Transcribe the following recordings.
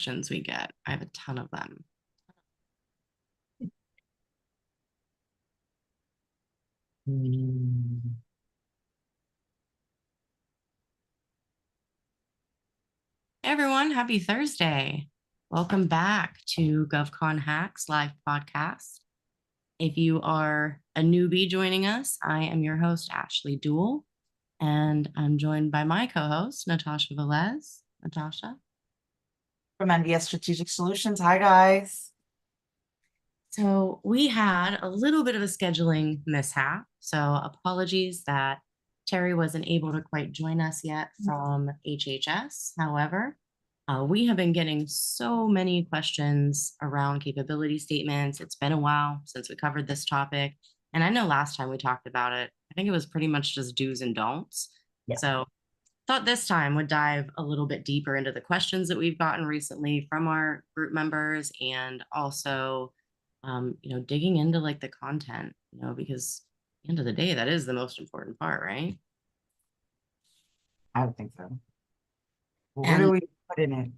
questions we get. I have a ton of them. Hey everyone, happy Thursday. Welcome back to GovConHacks live podcast. If you are a newbie joining us, I am your host, Ashley Duwel, and I'm joined by my co-host, Natasha Velez. Natasha. From NVS Strategic Solutions. Hi, guys. So we had a little bit of a scheduling mishap. So apologies that Terry wasn't able to quite join us yet from HHS. However, we have been getting so many questions around capability statements. It's been a while since we covered this topic. And I know last time we talked about it, I think it was pretty much just do's and don'ts. Yeah. So thought this time would dive a little bit deeper into the questions that we've gotten recently from our group members, and also digging into like the content, because at the end of the day, that is the most important part, right? I would think so. What And do we put in it?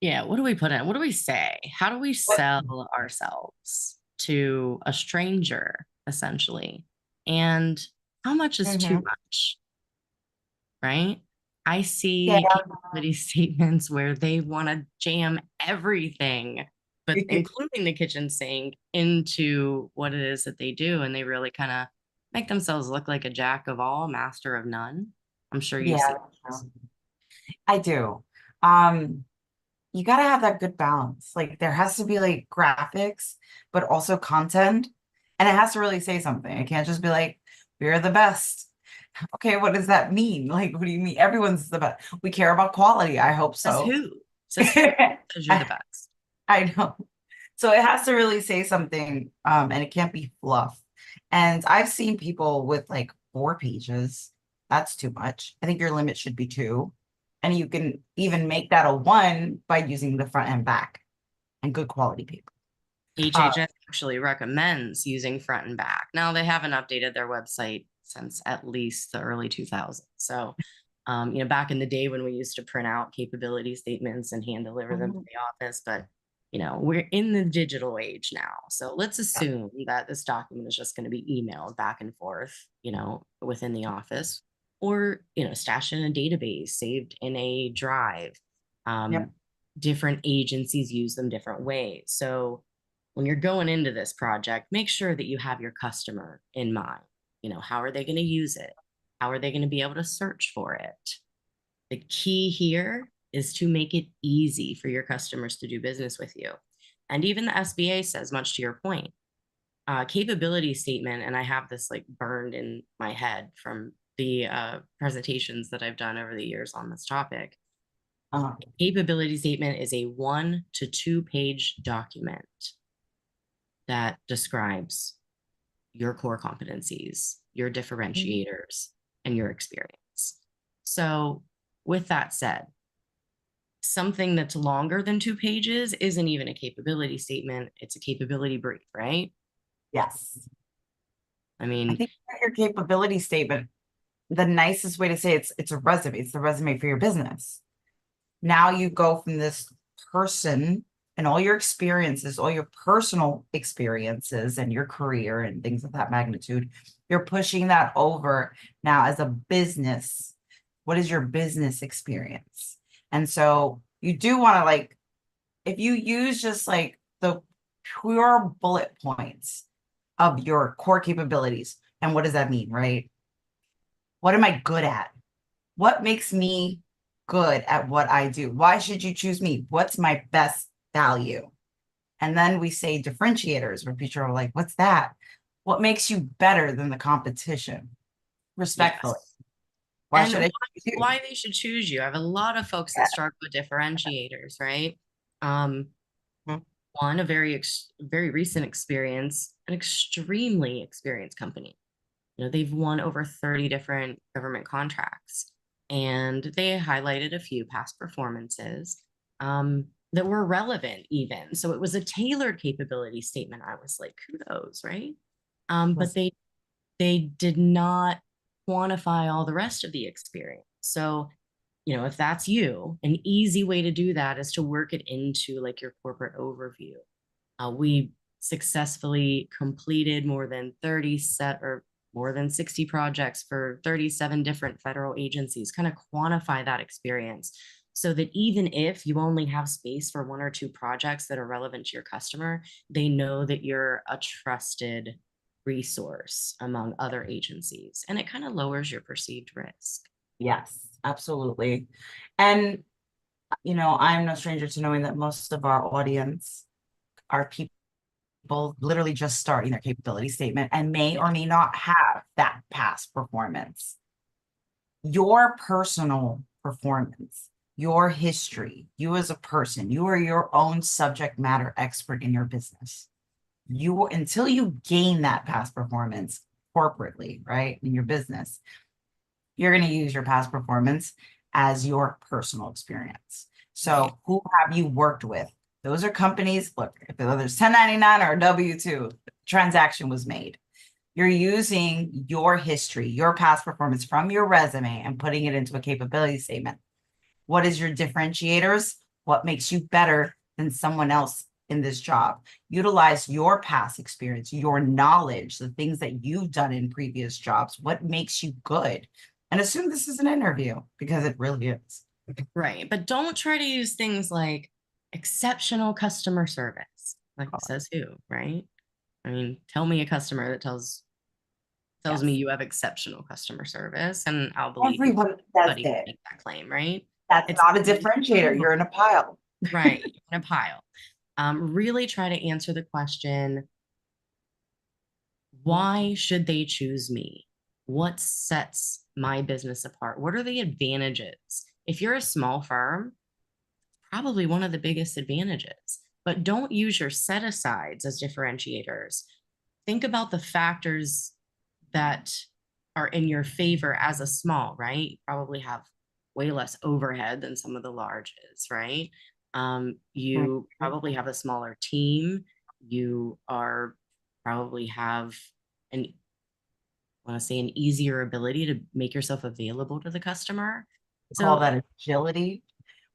yeah, what do we put in? What do we say? How do we sell ourselves to a stranger, essentially? And how much is too much, right? I Yeah. see capability statements where they want to jam everything, but including the kitchen sink, into what it is that they do. And they really kind of make themselves look like a jack of all, master of none. I'm sure you see. Yeah, I do. You got to have that good balance. Like there has to be like graphics, but also content. And it has to really say something. It can't just be like, we're the best. Okay, what does that mean? Like, what do you mean? Everyone's the best. We care about quality. I hope Says so. who? Says who? Says you're the best. I know. So it has to really say something, and it can't be fluff. And I've seen people with like 4 pages. That's too much. I think your limit should be 2. And you can even make that a 1 by using the front and back and good quality paper. HHS actually recommends using front and back. Now, they haven't updated their website since at least the early 2000s. So, back in the day when we used to print out capability statements and hand deliver them to the office, but we're in the digital age now. So let's assume that this document is just going to be emailed back and forth, within the office, or, stashed in a database, saved in a drive. Yep. Different agencies use them different ways. So when you're going into this project, make sure that you have your customer in mind. How are they going to use it? How are they going to be able to search for it? The key here is to make it easy for your customers to do business with you. And even the SBA says, much to your point, capability statement, and I have this like burned in my head from the presentations that I've done over the years on this topic. Capability statement is a 1 to 2 page document that describes your core competencies, your differentiators, and your experience. So with that said, something that's longer than 2 pages isn't even a capability statement. It's a capability brief, right? Yes. I mean, I think your capability statement, the nicest way to say it's a resume. It's the resume for your business. Now you go from this person and all your experiences, all your personal experiences and your career and things of that magnitude, you're pushing that over now as a business. What is your business experience? And so you do want to, like, if you use just like the pure bullet points of your core capabilities, and what does that mean, right? What am I good at? What makes me good at what I do? Why should you choose me? What's my best value? And then we say differentiators, where people are like, what's that? What makes you better than the competition? Respectfully. yes. Why And should I choose you? why they should choose you? I have a lot of folks that struggle with differentiators, right? One, a very recent experience, an extremely experienced company. They've won over 30 different government contracts, and they highlighted a few past performances that were relevant even. So it was a tailored capability statement. I was like, kudos, right? But they did not quantify all the rest of the experience. So if that's you, an easy way to do that is to work it into like your corporate overview. We successfully completed more than 60 projects for 37 different federal agencies. Kind of quantify that experience so that even if you only have space for 1 or 2 projects that are relevant to your customer, they know that you're a trusted resource among other agencies, and it kind of lowers your perceived risk. Yes, absolutely. And, I'm no stranger to knowing that most of our audience are people literally just starting their capability statement and may or may not have that past performance. Your personal performance, your history, you as a person, you are your own subject matter expert in your business. Until you gain that past performance corporately, right, in your business, you're going to use your past performance as your personal experience. So who have you worked with? Those are companies. Look, if there's 1099 or a W-2, transaction was made. You're using your history, your past performance from your resume and putting it into a capability statement. What is your differentiators? What makes you better than someone else in this job? Utilize your past experience, your knowledge, the things that you've done in previous jobs. What makes you good? And assume this is an interview, because it really is. Right. But don't try to use things like exceptional customer service. Like, says who, right? I mean, tell me a customer that tells me you have exceptional customer service, and I'll believe everyone does make it. that claim, right? That's not a differentiator. You're in a pile. Right. You're in a pile. Really try to answer the question, why should they choose me? What sets my business apart? What are the advantages? If you're a small firm, probably one of the biggest advantages, but don't use your set asides as differentiators. Think about the factors that are in your favor as a small, right? You probably have way less overhead than some of the larges, right? You probably have a smaller team. You probably have an, I want to say, an easier ability to make yourself available to the customer. We call that agility.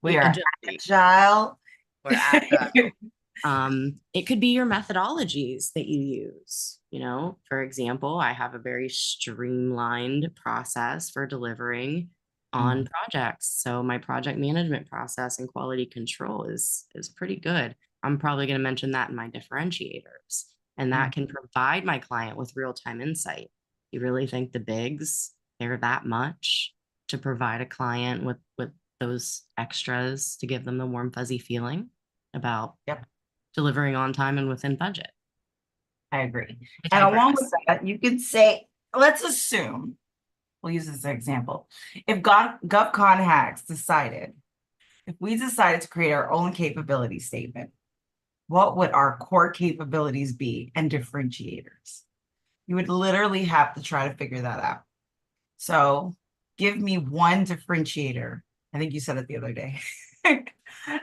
We are agility. agile. We're agile. It could be your methodologies that you use. For example, I have a very streamlined process for delivering on projects. So my project management process and quality control is pretty good. I'm probably going to mention that in my differentiators, and that can provide my client with real-time insight. You really think the bigs, they're that much to provide a client with those extras to give them the warm, fuzzy feeling about delivering on time and within budget? I agree. And along with that, you can say, let's assume, we'll use this as an example. If GovConHacks decided, if we decided to create our own capability statement, what would our core capabilities be and differentiators? You would literally have to try to figure that out. So give me one differentiator. I think you said it the other day.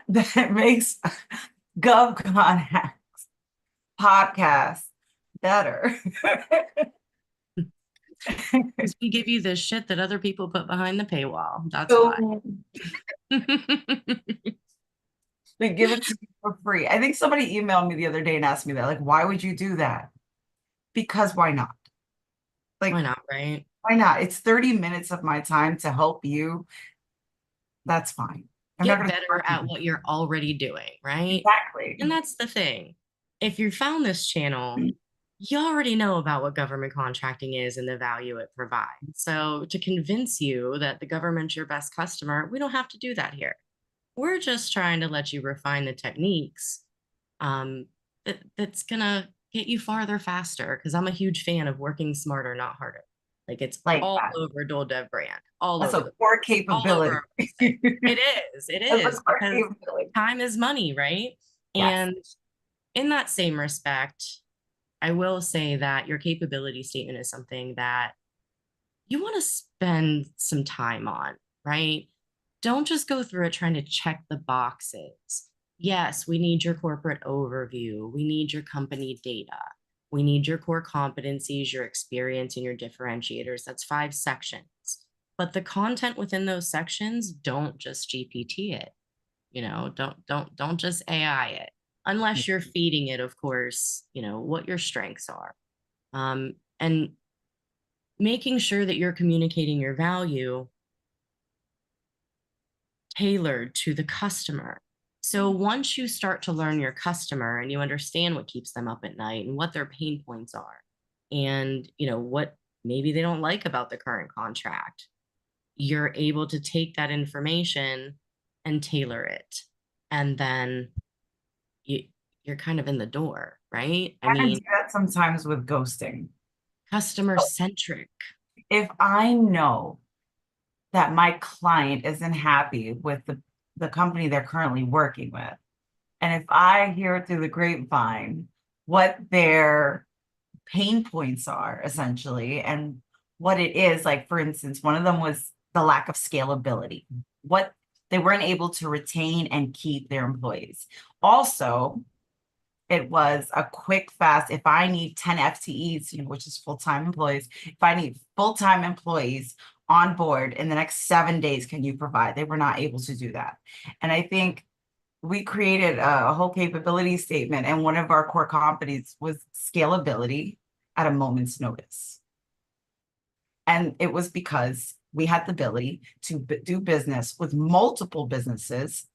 That makes GovConHacks Podcast better. We give you the shit that other people put behind the paywall. That's why. We give it to you for free. I think somebody emailed me the other day and asked me that, like, why would you do that? Because why not? Like, why not, right? Why not? It's 30 minutes of my time to help you. That's fine. Get better at what you're already doing, right? Exactly. And that's the thing. If you found this channel, you already know about what government contracting is and the value it provides. So to convince you that the government's your best customer, we don't have to do that here. We're just trying to let you refine the techniques that's going to get you farther faster, because I'm a huge fan of working smarter, not harder. Like, it's all over Dual Dev brand. That's a core capability. It is because time is money, right? Yes. And in that same respect, I will say that your capability statement is something that you want to spend some time on, right? Don't just go through it trying to check the boxes. Yes, we need your corporate overview. We need your company data. We need your core competencies, your experience, and your differentiators. That's 5 sections. but the content within those sections, don't just GPT it. Don't just AI it, unless you're feeding it, of course, what your strengths are. And making sure that you're communicating your value tailored to the customer. So once you start to learn your customer and you understand what keeps them up at night and what their pain points are, and what maybe they don't like about the current contract, you're able to take that information and tailor it. And then you're kind of in the door, right? I I do mean, that sometimes with ghosting. customer centric. If I know that my client isn't happy with the company they're currently working with, and if I hear through the grapevine what their pain points are essentially, and what it is, like, for instance, one of them was the lack of scalability, what they weren't able to retain and keep their employees. Also, it was a quick, fast, if I need 10 FTEs, which is full-time employees, if I need full-time employees on board in the next 7 days, can you provide? They were not able to do that. And I think we created a whole capability statement, and one of our core competencies was scalability at a moment's notice. And it was because we had the ability to do business with multiple businesses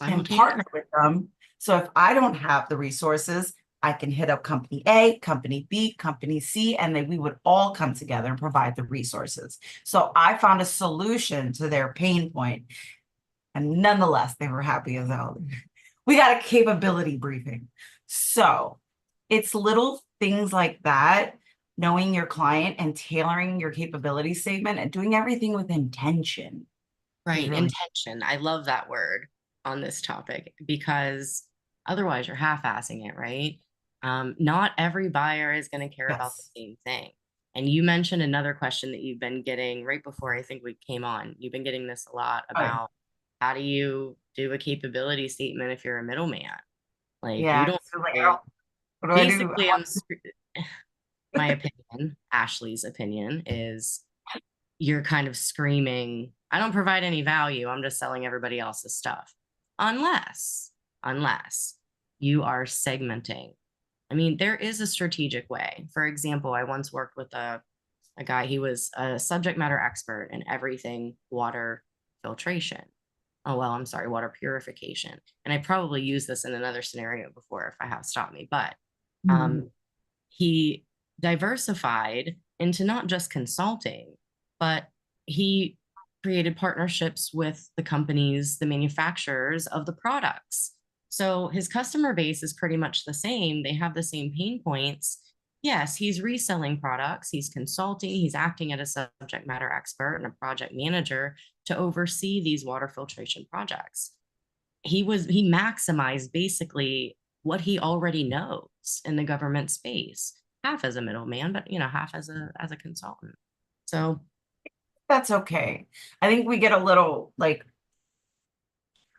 and partner with them. So if I don't have the resources, I can hit up company A, company B, company C, and then we would all come together and provide the resources. So I found a solution to their pain point. And nonetheless, they were happy as hell. We got a capability briefing. So it's little things like that, knowing your client and tailoring your capability statement and doing everything with intention. Right. Really, intention. I love that word on this topic, because otherwise you're half-assing it, right? Not every buyer is going to care about the yes. same thing. And you mentioned another question that you've been getting right before I think we came on. You've been getting this a lot about how do you do a capability statement if you're a middleman? Like, you Yeah. don't So like, say, what do I do? basically, my opinion, Ashley's opinion is, you're kind of screaming, I don't provide any value, I'm just selling everybody else's stuff. Unless you are segmenting. I mean, there is a strategic way. For example, I once worked with a guy, he was a subject matter expert in everything water filtration. Oh, well, I'm sorry, water purification. And I probably used this in another scenario before. If I have, stop me. But Mhm. he diversified into not just consulting, but he created partnerships with the companies, the manufacturers of the products. So his customer base is pretty much the same. They have the same pain points. Yes, he's reselling products, he's consulting, he's acting as a subject matter expert and a project manager to oversee these water filtration projects. He maximized basically what he already knows in the government space, half as a middleman, but half as a consultant. So That's okay. I think we get a little like,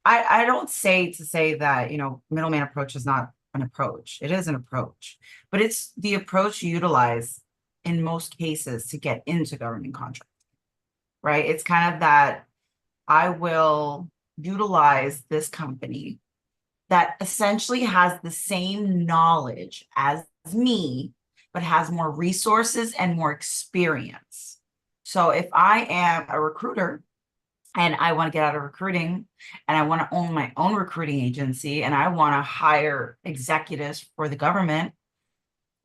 I don't say to say that, middleman approach is not an approach. It is an approach, but it's the approach you utilize in most cases to get into government contracting, right? It's kind of that I will utilize this company that essentially has the same knowledge as me, but has more resources and more experience. So if I am a recruiter and I want to get out of recruiting and I want to own my own recruiting agency and I want to hire executives for the government,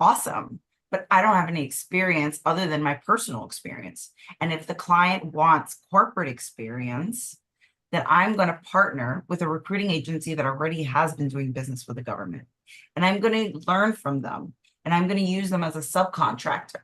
awesome. But I don't have any experience other than my personal experience. And if the client wants corporate experience, then I'm going to partner with a recruiting agency that already has been doing business with the government. And I'm going to learn from them. And I'm going to use them as a subcontractor.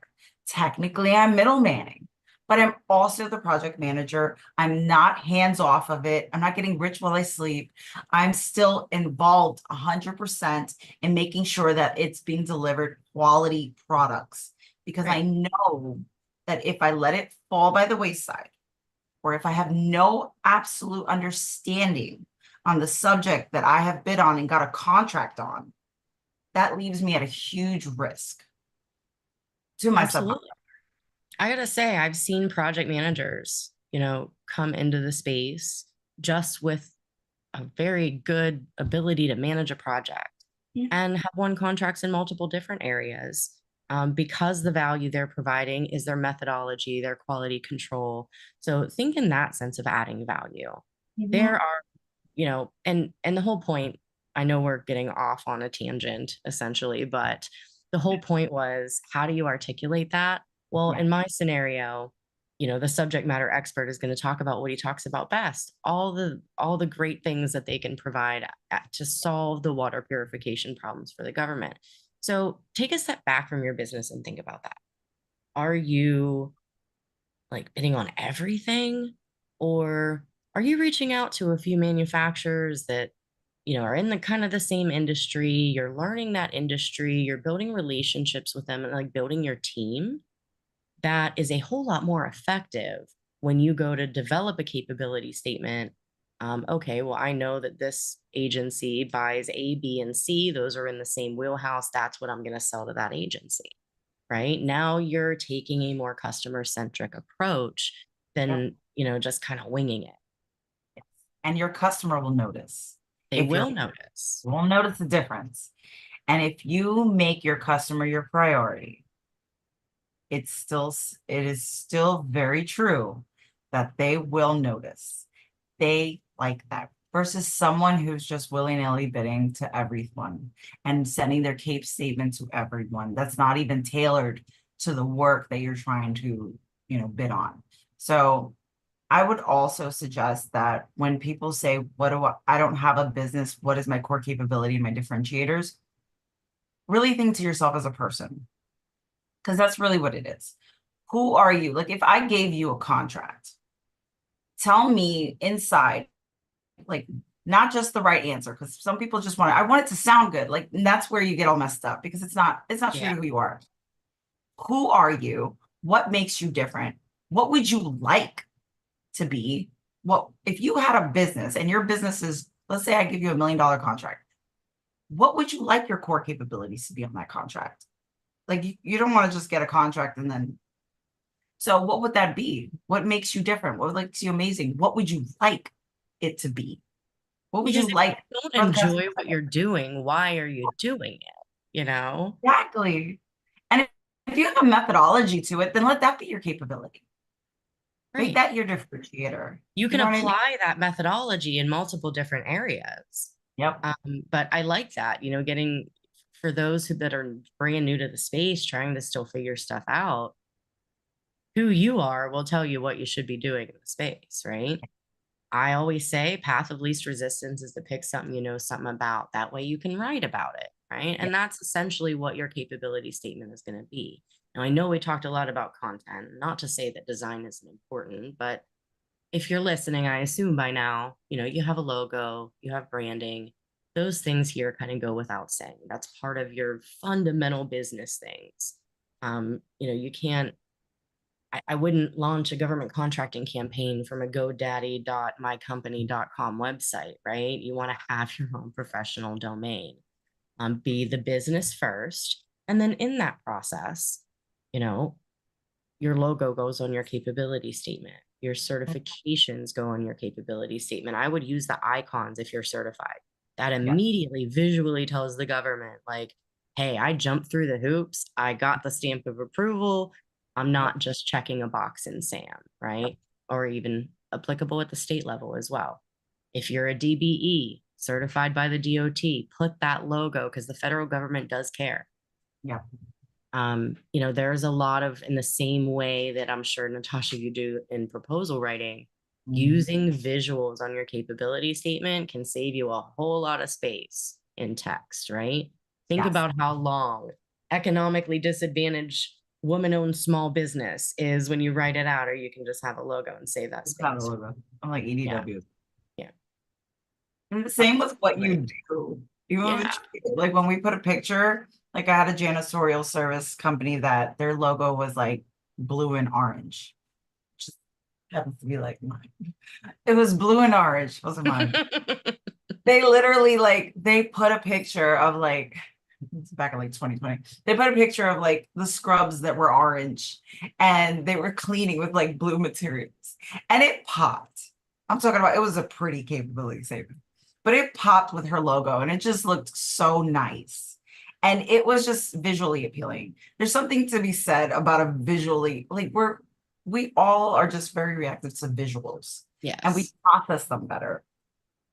Technically, I'm middlemaning, but I'm also the project manager. I'm not hands off of it. I'm not getting rich while I sleep. I'm still involved 100% in making sure that it's being delivered quality products, because I right. know that if I let it fall by the wayside, or if I have no absolute understanding on the subject that I have bid on and got a contract on, that leaves me at a huge risk to my subcontractor. Absolutely. I gotta say, I've seen project managers, come into the space just with a very good ability to manage a project Yeah. and have won contracts in multiple different areas, because the value they're providing is their methodology, their quality control. So think in that sense of adding value. There Mhm. are, and the whole point, I know we're getting off on a tangent essentially, but the whole point was, how do you articulate that? Well, Yeah. in my scenario, the subject matter expert is going to talk about what he talks about best, all the great things that they can provide to solve the water purification problems for the government. So take a step back from your business and think about that. Are you like bidding on everything, or are you reaching out to a few manufacturers that are in the kind of the same industry? You're learning that industry, you're building relationships with them, and like building your team. That is a whole lot more effective when you go to develop a capability statement. Okay, well, I know that this agency buys A, B, and C. Those are in the same wheelhouse. That's what I'm going to sell to that agency. Right now, you're taking a more customer centric approach Yep. than, just kind of winging it. Yes. And your customer will notice. They If will you're, notice. will notice the difference. And if you make your customer your priority, it is still very true that they will notice. They like that versus someone who's just willy-nilly bidding to everyone and sending their CAPE statement to everyone. That's not even tailored to the work that you're trying to, bid on. So I would also suggest that when people say, I don't have a business, what is my core capability and my differentiators? Really think to yourself as a person, because that's really what it is. Who are you? Like if I gave you a contract, tell me inside, like not just the right answer, because some people just I want it to sound good. Like that's where you get all messed up because it's not true Yeah. to who you are. Who are you? What makes you different? What would you like to be? What if you had a business and your business is, let's say I give you $1 million contract, what would you like your core capabilities to be on that contract? Like you don't want to just get a contract and then, so what would that be? What makes you different? What makes you amazing? What would you like it to be? What would Because you if like you don't for the customer? enjoy what you're doing, why are you doing it? You know? Exactly. And if you have a methodology to it, then let that be your capability. Make Right. that your differentiator. You You can know what I mean? apply that methodology in multiple different areas. Yep. But I like that, getting for those that are brand new to the space, trying to still figure stuff out, who you are will tell you what you should be doing in the space, right? I always say path of least resistance is to pick something you know something about. That way you can write about it, right? Yep. And that's essentially what your capability statement is going to be. Now, I know we talked a lot about content, not to say that design isn't important, but if you're listening, I assume by now, you have a logo, you have branding. Those things here kind of go without saying. That's part of your fundamental business things. You can't, I wouldn't launch a government contracting campaign from a godaddy.mycompany.com website, right? You want to have your own professional domain. Be the business first. And then in that process, you know, your logo goes on your capability statement. Your certifications go on your capability statement. I would use the icons if you're certified. That Yes. immediately visually tells the government, like, hey, I jumped through the hoops. I got the stamp of approval. I'm Yep. not just checking a box in SAM, right? Or even applicable at the state level as well. If you're a DBE certified by the DOT, put that logo because the federal government does care. Yep. There's a lot of, in the same way that I'm sure Natasha, you do in proposal writing, Mhm. using visuals on your capability statement can save you a whole lot of space in text, right? Think Yes. about how long economically disadvantaged woman-owned small business is when you write it out, or you can just have a logo and save that It's not a space. logo. I'm like Yeah, EDW. yeah, And the same with what you absolutely. do. Even Yeah, like when we put a picture, like I had a janitorial service company that their logo was like blue and orange. Just happens to be like mine. It was blue and orange, wasn't mine. They literally they put a picture of like it's back in like 2020. They put a picture of like the scrubs that were orange and they were cleaning with like blue materials and it popped. I'm talking about it was a pretty capability statement, but it popped with her logo and it just looked so nice. And it was just visually appealing. There's something to be said about a visually, like we all are just very reactive to visuals. Yes. And we process them better.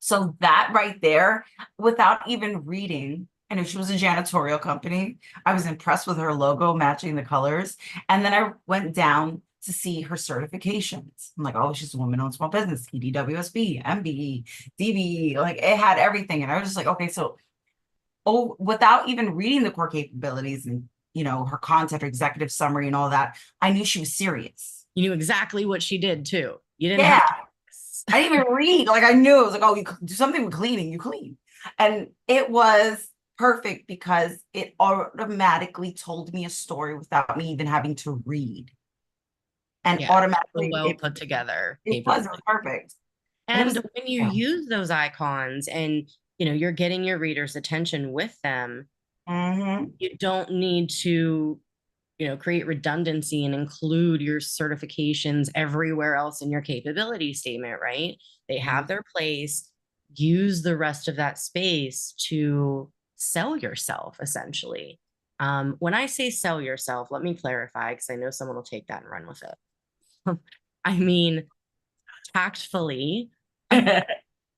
So that right there, without even reading, I knew she was a janitorial company. I was impressed with her logo matching the colors. And then I went down to see her certifications. I'm like, oh, she's a woman-owned small business, EDWSB, MBE, DBE, like it had everything. And I was just like, okay, so without even reading the core capabilities and her content or executive summary and all that, I knew she was serious. You knew exactly what she did too. You didn't Yeah. have to. I didn't even read. Like I knew it was like, oh, you do something with cleaning, you clean. And it was perfect because it automatically told me a story without me even having to read. And automatically well put together. It was perfect. And when you use those icons and you're getting your readers' attention with them, you don't need to create redundancy and include your certifications everywhere else in your capability statement, right? They have their place. Use the rest of that space to sell yourself, essentially. When I say sell yourself, let me clarify, because I know someone will take that and run with it. I mean, tactfully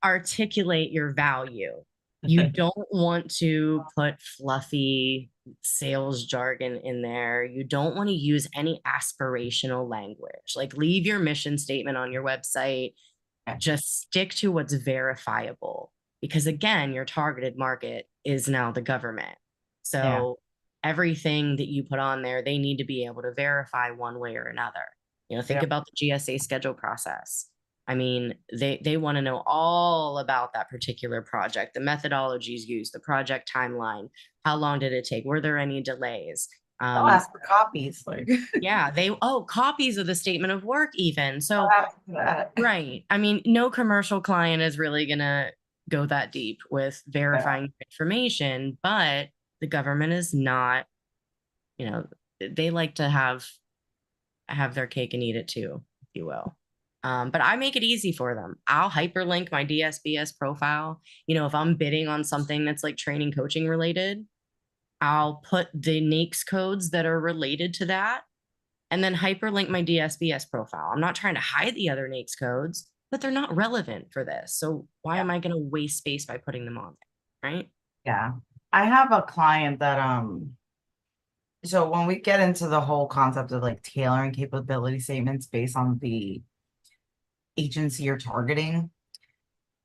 articulate your value. You don't want to put fluffy sales jargon in there. You don't want to use any aspirational language. Like leave your mission statement on your website. Just stick to what's verifiable. Because again, your targeted market is now the government. So everything that you put on there, they need to be able to verify one way or another. Think about the GSA schedule process. I mean, they want to know all about that particular project, the methodologies used, the project timeline, how long did it take? Were there any delays? I'll ask for copies. Like copies of the statement of work even. So right. I mean, no commercial client is really gonna go that deep with verifying information, but the government is not, they like to have their cake and eat it too, if you will. But I make it easy for them. I'll hyperlink my DSBS profile. If I'm bidding on something that's like training coaching related, I'll put the NAICS codes that are related to that and then hyperlink my DSBS profile. I'm not trying to hide the other NAICS codes, but they're not relevant for this. So why am I going to waste space by putting them on there, right? Yeah. I have a client that, so when we get into the whole concept of like tailoring capability statements based on the agency you're targeting.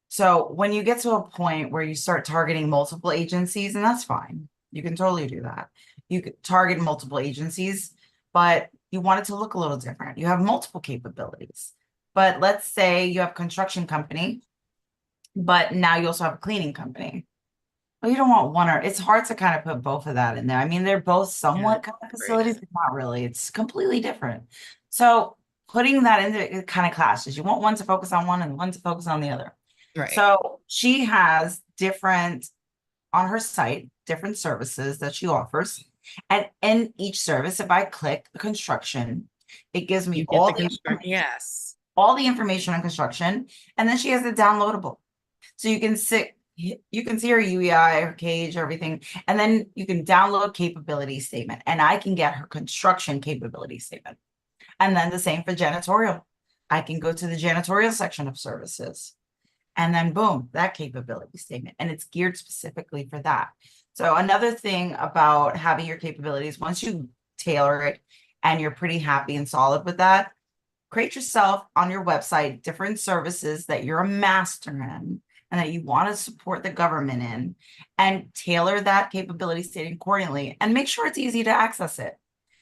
So when you get to a point where you start targeting multiple agencies, and that's fine, you can totally do that. You could target multiple agencies, but you want it to look a little different. You have multiple capabilities, but let's say you have a construction company, but now you also have a cleaning company. Well, you don't want one, or it's hard to kind of put both of that in there. I mean, they're both somewhat kind of facilities, but not really. It's completely different. So putting that into it kind of clashes. You want one to focus on one and one to focus on the other. Right. So she has different on her site, different services that she offers. And in each service, if I click the construction, it gives me all the information on construction. And then she has it downloadable. So you can see her UEI, her cage, everything. And then you can download capability statement and I can get her construction capability statement. And then the same for janitorial. I can go to the janitorial section of services and then boom, that capability statement. And it's geared specifically for that. So another thing about having your capabilities, once you tailor it and you're pretty happy and solid with that, create yourself on your website, different services that you're a master in and that you want to support the government in, and tailor that capability statement accordingly and make sure it's easy to access it.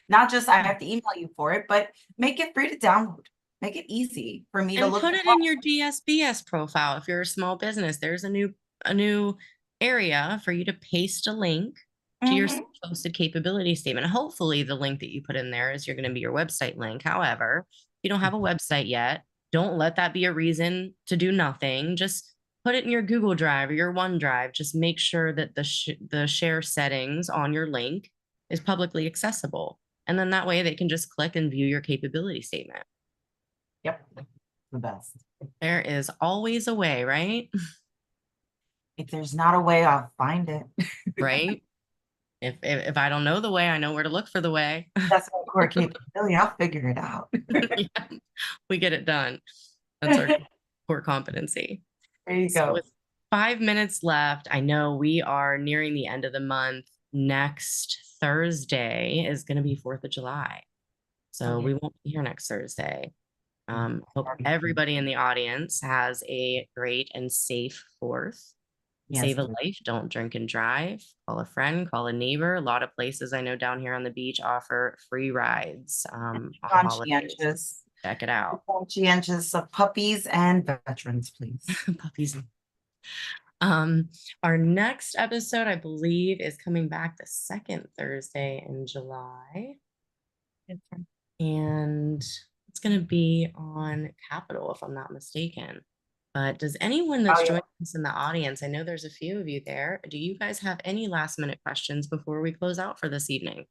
Not just I have to email you for it, but make it free to download. Make it easy for me to look. Put it in your DSBS profile. If you're a small business, there's a new area for you to paste a link to your posted capability statement. Hopefully the link that you put in there is going to be your website link. However, if you don't have a website yet, don't let that be a reason to do nothing. Just put it in your Google Drive or your OneDrive. Just make sure that the share settings on your link is publicly accessible. And then that way they can just click and view your capability statement. Yep. The best. There is always a way, right? If there's not a way, I'll find it. Right? If I don't know the way, I know where to look for the way. That's my core capability. I'll figure it out. Yeah, we get it done. That's our core competency. There you So go. with 5 minutes left, I know we are nearing the end of the month. Next Thursday is going to be 4th of July. So Okay. we won't be here next Thursday. Hope everybody in the audience has a great and safe 4th. Yes, Save a life, don't drink and drive. Call a friend, call a neighbor. A lot of places I know down here on the beach offer free rides on holidays. conscientious. Check it out. Conscientious of puppies and veterans, please. Puppies. Our next episode, I believe, is coming back the second Thursday in July. And it's going to be on Capital, if I'm not mistaken. But does anyone that's joining us in the audience, I know there's a few of you there, do you guys have any last minute questions before we close out for this evening?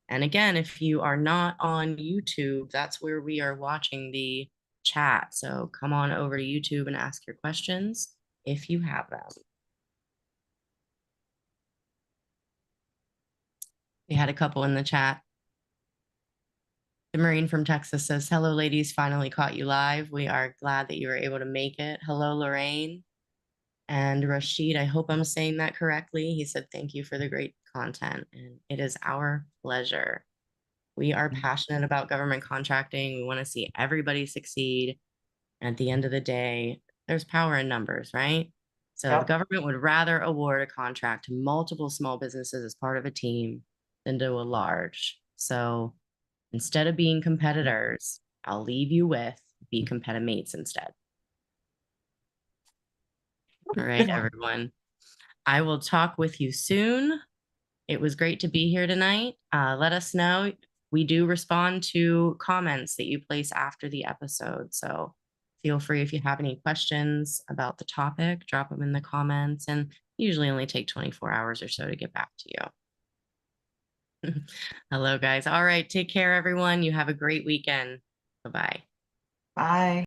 And again, if you are not on YouTube, that's where we are watching the chat. So come on over to YouTube and ask your questions if you have them. We had a couple in the chat. The Marine from Texas says, hello, ladies, finally caught you live. We are glad that you were able to make it. Hello, Lorraine. And Rashid, I hope I'm saying that correctly. He said, thank you for the great content. And it is our pleasure. We are passionate about government contracting. We want to see everybody succeed. And at the end of the day, there's power in numbers, right? So the government would rather award a contract to multiple small businesses as part of a team than to a large. So instead of being competitors, I'll leave you with be competitive mates instead. All right, everyone. I will talk with you soon. It was great to be here tonight. Let us know. We do respond to comments that you place after the episode. So feel free if you have any questions about the topic, drop them in the comments, and usually only take 24 hours or so to get back to you. Hello, guys. All right. Take care, everyone. You have a great weekend. Bye-bye. Bye.